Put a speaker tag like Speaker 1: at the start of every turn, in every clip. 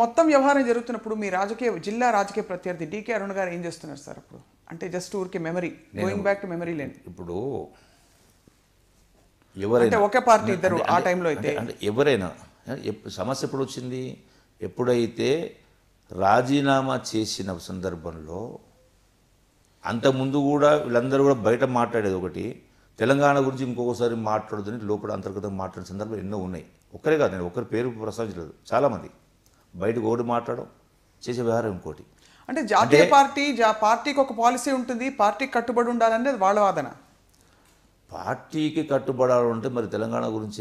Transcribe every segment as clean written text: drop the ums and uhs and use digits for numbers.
Speaker 1: మొత్తం వ్యవహారం జరుగుతున్నప్పుడు మీ జిల్లా రాజకీయ ప్రత్యర్థి డీకే అరుణ్ గారు ఏం చేస్తున్నారు సార్ అప్పుడు? అంటే జస్ట్ ఊరికే memory, going back to memory lane.
Speaker 2: ఇప్పుడు ఎవరైనా
Speaker 1: ఒకే పార్టీ ఇద్దరు ఆ టైంలో అయితే
Speaker 2: అంటే ఎవరైనా సమస్య ఎప్పుడు వచ్చింది? ఎప్పుడైతే రాజీనామా చేసిన సందర్భంలో అంతకుముందు కూడా వీళ్ళందరూ కూడా బయట మాట్లాడేది ఒకటి, తెలంగాణ గురించి ఇంకొకసారి మాట్లాడదని లోపల అంతర్గతంగా మాట్లాడిన సందర్భాలు ఎన్నో ఉన్నాయి. ఒక్కరే కాదు, నేను ఒకరి పేరు ప్రస్తావించలేదు, చాలామంది బయటకు ఒకటి మాట్లాడడం, చేసే వ్యవహారం ఇంకోటి.
Speaker 1: అంటే జాతీయ పార్టీకి ఒక పాలసీ ఉంటుంది, పార్టీకి కట్టుబడి ఉండాలనేది వాళ్ళ వాదన.
Speaker 2: పార్టీకి కట్టుబడాలి అంటే మరి తెలంగాణ గురించి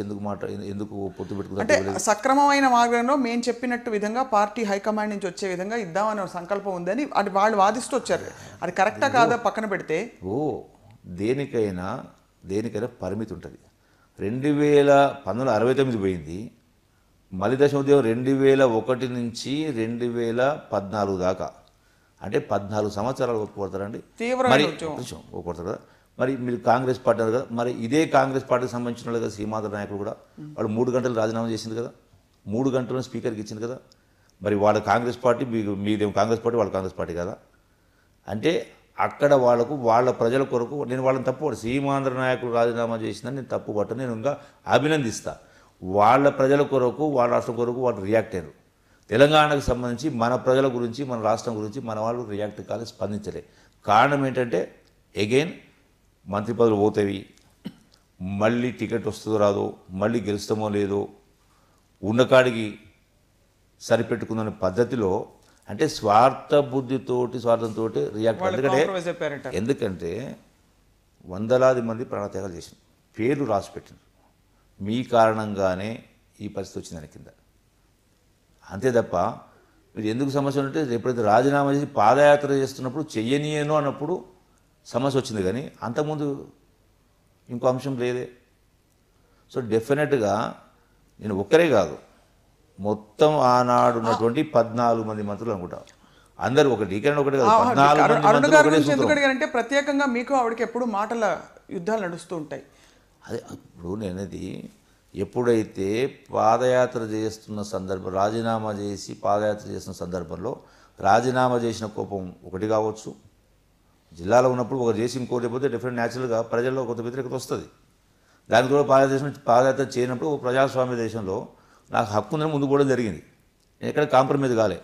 Speaker 2: ఎందుకు పొత్తు
Speaker 1: అంటే సక్రమమైన మార్గంలో మేము చెప్పినట్టు విధంగా పార్టీ హైకమాండ్ నుంచి వచ్చే విధంగా ఇద్దామనే సంకల్పం ఉందని అది వాళ్ళు వాదిస్తూ వచ్చారు. అది కరెక్టా కాదా పక్కన పెడితే,
Speaker 2: దేనికైనా పరిమితి ఉంటుంది. 2019 పోయింది, మలి దశోద్యమం 2001 నుంచి 2014 దాకా, అంటే 14 సంవత్సరాలు ఒప్పుకొడతారండి. మరి ఒప్పుకొడతారు కదా. మరి మీరు కాంగ్రెస్ పార్టీ కదా, మరి ఇదే కాంగ్రెస్ పార్టీకి సంబంధించిన వాళ్ళు కదా సీమాంధ్ర నాయకులు కూడా, వాళ్ళు 3 గంటలు రాజీనామా చేసింది కదా, 3 గంటలు స్పీకర్కి ఇచ్చింది కదా. మరి వాళ్ళ కాంగ్రెస్ పార్టీ, మీదేమో కాంగ్రెస్ పార్టీ, వాళ్ళ కాంగ్రెస్ పార్టీ కదా. అంటే అక్కడ వాళ్ళ ప్రజల కొరకు నేను వాళ్ళని తప్పుపడు, సీమాంధ్ర నాయకులు రాజీనామా చేసిందని నేను తప్పు పట్టను, నేను ఇంకా అభినందిస్తా. వాళ్ళ ప్రజల కొరకు, వాళ్ళ రాష్ట్రం కొరకు వాళ్ళు రియాక్ట్ అయ్యారు. తెలంగాణకు సంబంధించి మన ప్రజల గురించి, మన రాష్ట్రం గురించి మన వాళ్ళు రియాక్ట్ కాలేదు, స్పందించలే. కారణం ఏంటంటే అగైన్ మంత్రి పదవులు పోతాయి, మళ్ళీ టికెట్ వస్తుందో రాదో, మళ్ళీ గెలుస్తామో లేదో, ఉన్నకాడికి సరిపెట్టుకుందనే పద్ధతిలో, అంటే స్వార్థంతో రియాక్ట్. ఎందుకంటే వందలాది మంది ప్రాణత్యాగాలు చేసిన పేర్లు రాసి పెట్టినారు, మీ కారణంగానే ఈ పరిస్థితి వచ్చింది దాని కింద. అంతే తప్ప మీరు ఎందుకు సమస్య ఉంటే ఎప్పుడైతే రాజీనామా చేసి పాదయాత్ర చేస్తున్నప్పుడు చెయ్యనియను అన్నప్పుడు సమస్య వచ్చింది, కానీ అంతకుముందు ఇంకో అంశం లేదే. సో డెఫినెట్గా నేను ఒక్కరే కాదు, మొత్తం ఆనాడు ఉన్నటువంటి 14 మంది మంత్రులు అనుకుంటా, అందరూ ఒకటి కాదు, 14
Speaker 1: ఎందుకంటే ప్రత్యేకంగా మీకు ఆవిడకి ఎప్పుడు మాటల యుద్ధాలు నడుస్తూ ఉంటాయి.
Speaker 2: అదే ఇప్పుడు నేనది ఎప్పుడైతే పాదయాత్ర చేస్తున్న సందర్భం, రాజీనామా చేసి పాదయాత్ర చేస్తున్న సందర్భంలో రాజీనామా చేసిన కోపం ఒకటి కావచ్చు, జిల్లాలో ఉన్నప్పుడు ఒకరు చేసి ఇంకోటి పోతే డెఫినెట్ న్యాచురల్గా ప్రజల్లో కొంత వ్యతిరేకత వస్తుంది. దానికి కూడా పాదయాత్ర చేయనప్పుడు ప్రజాస్వామ్య దేశంలో నాకు హక్కు ఉందని ముందు కూడా జరిగింది, నేను ఎక్కడ కాంప్రమైజ్ కాలే.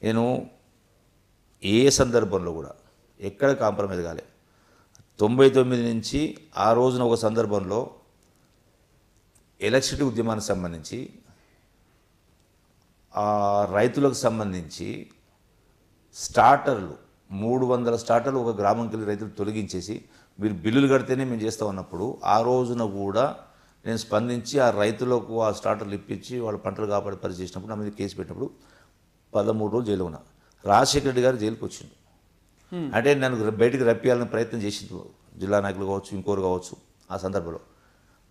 Speaker 2: నేను ఏ సందర్భంలో కూడా ఎక్కడ కాంప్రమైజ్ కాలే. 99 నుంచి ఆ రోజున ఒక సందర్భంలో ఎలక్ట్రిసిటీ ఉద్యమానికి సంబంధించి, రైతులకు సంబంధించి స్టార్టర్లు 300 స్టార్టర్లు ఒక గ్రామంకి వెళ్ళి రైతులు తొలగించేసి మీరు బిల్లులు కడితేనే మేము చేస్తామన్నప్పుడు ఆ రోజున కూడా నేను స్పందించి ఆ రైతులకు ఆ స్టార్టర్లు ఇప్పించి వాళ్ళ పంటలు కాపాడే పరిస్థితి చేసినప్పుడు నా మీద కేసు పెట్టినప్పుడు 13 రోజులు జైలు ఉన్నా. రాజశేఖర రెడ్డి గారు జైలుకి వచ్చిండు, అంటే నన్ను బయటికి రప్పియాలని ప్రయత్నం చేసింది జిల్లా నాయకులు కావచ్చు, ఇంకోరు కావచ్చు ఆ సందర్భంలో.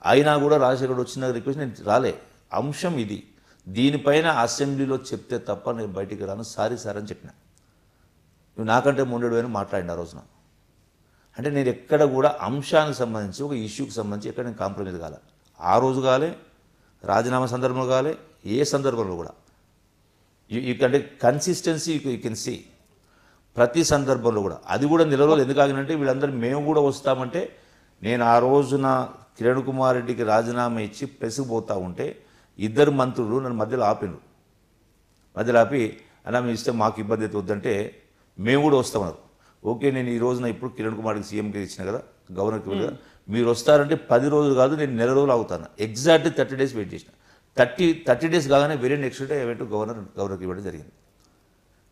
Speaker 2: అయినా కూడా రాజశేఖర రెడ్డి వచ్చిన రిక్వెస్ట్ నేను రాలే. అంశం ఇది, దీనిపైన అసెంబ్లీలో చెప్తే తప్ప నేను బయటికి రాను, సారీ అని చెప్పిన. నువ్వు నాకంటే మొండెడు అని మాట్లాడిన ఆ రోజున. అంటే నేను ఎక్కడ కూడా అంశానికి సంబంధించి, ఒక ఇష్యూకి సంబంధించి ఎక్కడ నేను కాంప్రమైజ్ కాలే. ఆ రోజు కాలే, రాజీనామా సందర్భంలో కాలే, ఏ సందర్భంలో కూడా. అంటే కన్సిస్టెన్సీ యూ కెన్ సీ ప్రతి సందర్భంలో కూడా. అది కూడా నెల రోజులు ఎందుకు ఆగినంటే వీళ్ళందరూ మేము కూడా వస్తామంటే, నేను ఆ రోజున కిరణ్ కుమార్ రెడ్డికి రాజీనామా ఇచ్చి ప్రెస్కి పోతూ ఉంటే 2 మంత్రులు నన్ను మధ్యలో ఆపిండు. మధ్యలో ఆపి అలా మీ ఇస్తే మాకు ఇబ్బంది అయితే వద్దంటే మేము కూడా వస్తామన్నారు. ఓకే, నేను ఈ రోజున ఇప్పుడు కిరణ్ కుమార్కి సీఎంకి ఇచ్చిన కదా, గవర్నర్కి కదా, మీరు వస్తారంటే 10 రోజులు కాదు, నేను నెల రోజులు ఆగుతాను. ఎగ్జాక్ట్లీ 30 days వెయిట్ చేసిన. 30 days కాగానే వెరీ నెక్స్ట్ డే ఎవెంట్ గవర్నర్కి ఇవ్వడం జరిగింది.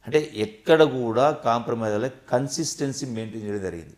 Speaker 2: అంటే ఎక్కడ కూడా కాంప్రమైజ్ అయ్యే, కన్సిస్టెన్సీ మెయింటైన్ చేయడం జరిగింది.